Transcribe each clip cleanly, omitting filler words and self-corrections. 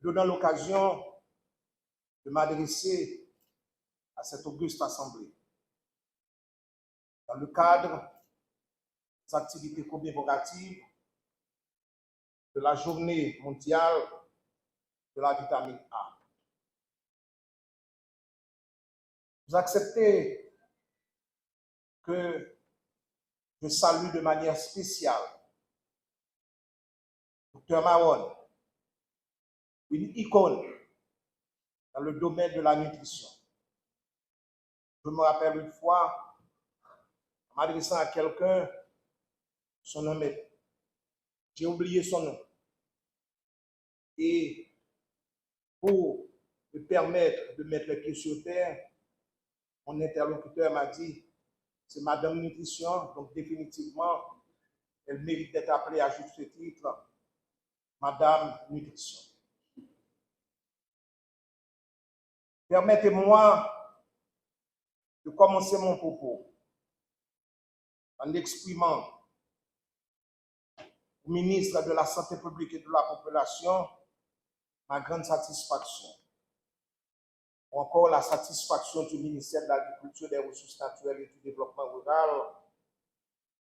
donnant l'occasion de m'adresser à cette auguste assemblée. Dans le cadre des activités commémoratives de la journée mondiale de la vitamine A. Vous acceptez que je salue de manière spéciale Dr Maron, une icône dans le domaine de la nutrition. Je me rappelle une fois, en m'adressant à quelqu'un, son nom est, j'ai oublié son nom. Et pour me permettre de mettre les pieds sur terre, mon interlocuteur m'a dit, c'est Madame Nutrition, donc définitivement, elle mérite d'être appelée à juste titre Madame Nutrition. Permettez-moi de commencer mon propos en exprimant au ministre de la Santé publique et de la Population ma grande satisfaction, ou encore la satisfaction du ministère de l'Agriculture, des Ressources naturelles et du Développement rural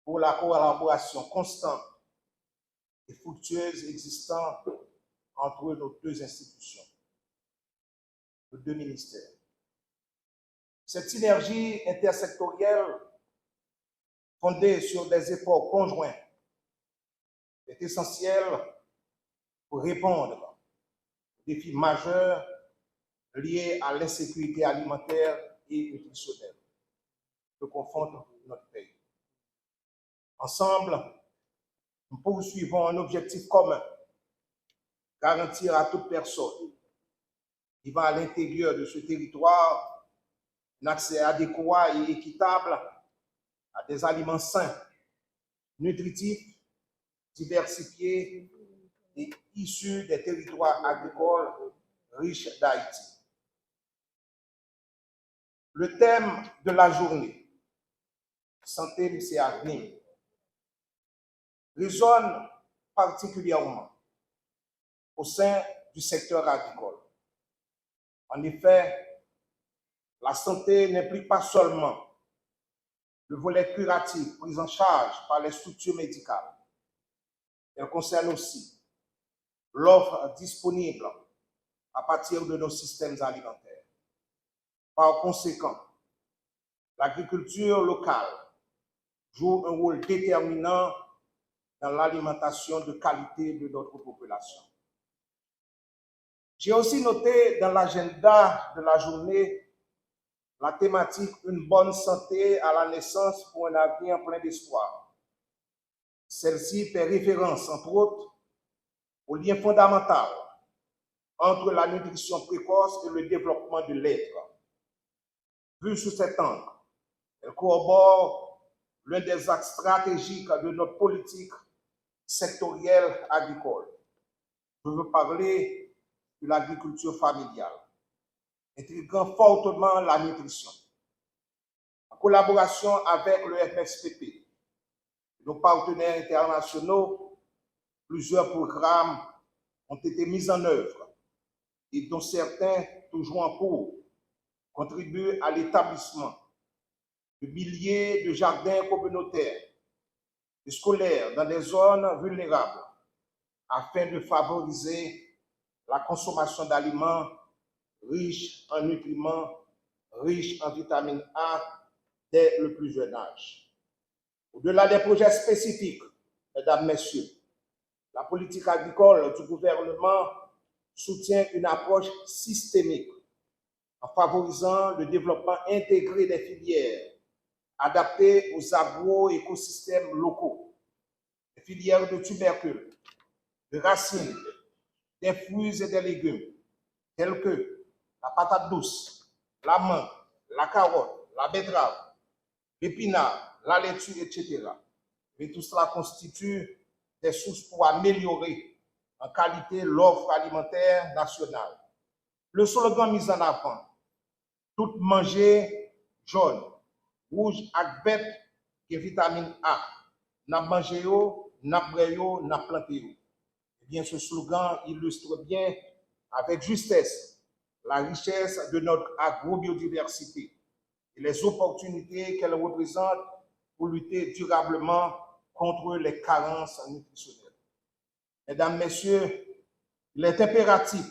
pour la collaboration constante et fructueuse existant entre nos deux institutions, nos deux ministères. Cette synergie intersectorielle fondée sur des efforts conjoints est essentielle pour répondre aux défis majeurs liés à l'insécurité alimentaire et nutritionnelle que confronte notre pays. Ensemble, nous poursuivons un objectif commun, garantir à toute personne vivant à l'intérieur de ce territoire un accès adéquat et équitable à des aliments sains, nutritifs, diversifiés et issus des territoires agricoles riches d'Haïti. Le thème de la journée, santé c'est avenir, résonne particulièrement au sein du secteur agricole. En effet, la santé n'implique pas seulement le volet curatif pris en charge par les structures médicales. Elle concerne aussi l'offre disponible à partir de nos systèmes alimentaires. Par conséquent, l'agriculture locale joue un rôle déterminant dans l'alimentation de qualité de notre population. J'ai aussi noté dans l'agenda de la journée la thématique « Une bonne santé à la naissance pour un avenir plein d'espoir ». Celle-ci fait référence, entre autres, au lien fondamental entre la nutrition précoce et le développement de l'être. Vu sous cet angle, elle corrobore l'un des axes stratégiques de notre politique sectorielle agricole. Je veux parler de l'agriculture familiale, intégrant fortement la nutrition. En collaboration avec le FSPP, nos partenaires internationaux, plusieurs programmes ont été mis en œuvre et dont certains, toujours en cours, contribuent à l'établissement de milliers de jardins communautaires et scolaires dans des zones vulnérables afin de favoriser la consommation d'aliments riches en nutriments, riches en vitamine A dès le plus jeune âge. Au-delà des projets spécifiques, mesdames, messieurs, la politique agricole du gouvernement soutient une approche systémique en favorisant le développement intégré des filières adaptées aux agro-écosystèmes locaux, des filières de tubercules, de racines, des fruits et des légumes, tels que la patate douce, la mangue, la carotte, la betterave, l'épinard, la laitue, etc. Et tout cela constitue des sources pour améliorer en qualité l'offre alimentaire nationale. Le slogan mis en avant, tout manger jaune, rouge avec vert et vitamine A, n'a mangé yo, n'a bré yo, n'a planté yo. Eh bien, ce slogan illustre bien avec justesse la richesse de notre agrobiodiversité et les opportunités qu'elle représente pour lutter durablement contre les carences nutritionnelles. Mesdames, Messieurs, il est impératif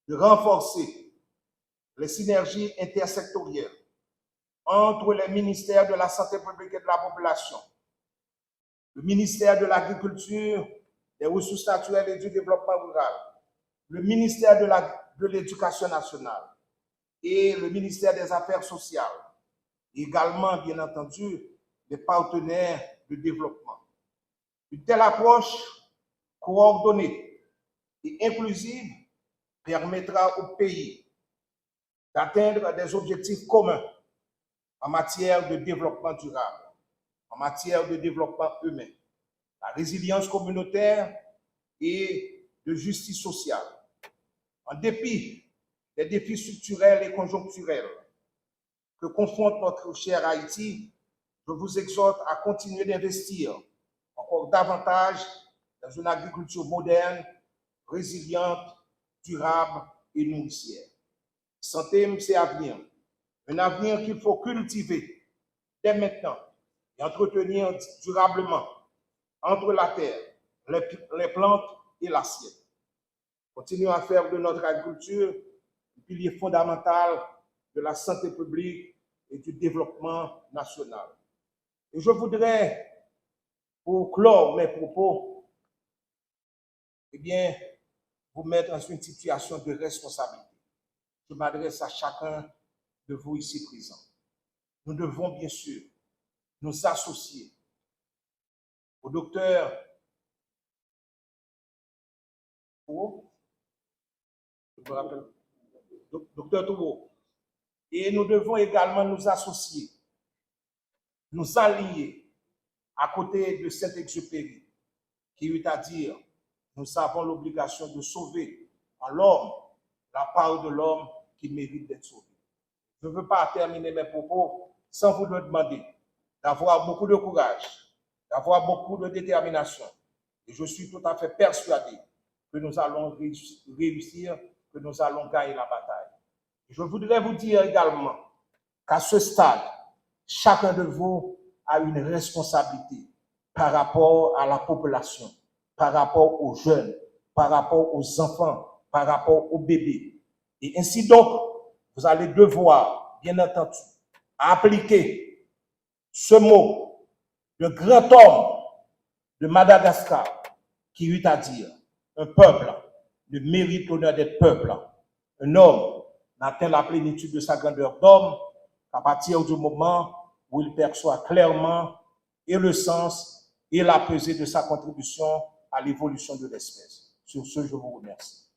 de renforcer les synergies intersectorielles entre les ministères de la Santé publique et de la population, le ministère de l'Agriculture, des Ressources naturelles et du Développement rural, le ministère de l'Éducation nationale et le ministère des Affaires sociales, et également, bien entendu, les partenaires de développement. Une telle approche coordonnée et inclusive permettra au pays d'atteindre des objectifs communs en matière de développement durable, en matière de développement humain, la résilience communautaire et de justice sociale. En dépit des défis structurels et conjoncturels que confronte notre cher Haïti, je vous exhorte à continuer d'investir encore davantage dans une agriculture moderne, résiliente, durable et nourricière. Santé, c'est avenir. Un avenir qu'il faut cultiver dès maintenant et entretenir durablement entre la terre, les plantes et l'assiette. Continuons à faire de notre agriculture un pilier fondamental de la santé publique et du développement national. Et je voudrais, pour clore mes propos, vous mettre dans une situation de responsabilité. Je m'adresse à chacun de vous ici présents. Nous devons bien sûr nous associer au docteur Toureau. Et nous devons également nous associer, nous allier à côté de Saint-Exupéry, qui eut à dire, nous avons l'obligation de sauver en l'homme la part de l'homme qui mérite d'être sauvé. Je ne veux pas terminer mes propos sans vous demander d'avoir beaucoup de courage, d'avoir beaucoup de détermination. Et je suis tout à fait persuadé que nous allons réussir, que nous allons gagner la bataille. Et je voudrais vous dire également qu'à ce stade, chacun de vous a une responsabilité par rapport à la population, par rapport aux jeunes, par rapport aux enfants, par rapport aux bébés. Et ainsi donc, vous allez devoir, bien entendu, appliquer ce mot, le grand homme de Madagascar, qui eut à dire, un peuple ne mérite l'honneur d'être peuple. Un homme n'atteint la plénitude de sa grandeur d'homme qu'à partir du moment où il perçoit clairement et le sens et la pesée de sa contribution à l'évolution de l'espèce. Sur ce, je vous remercie.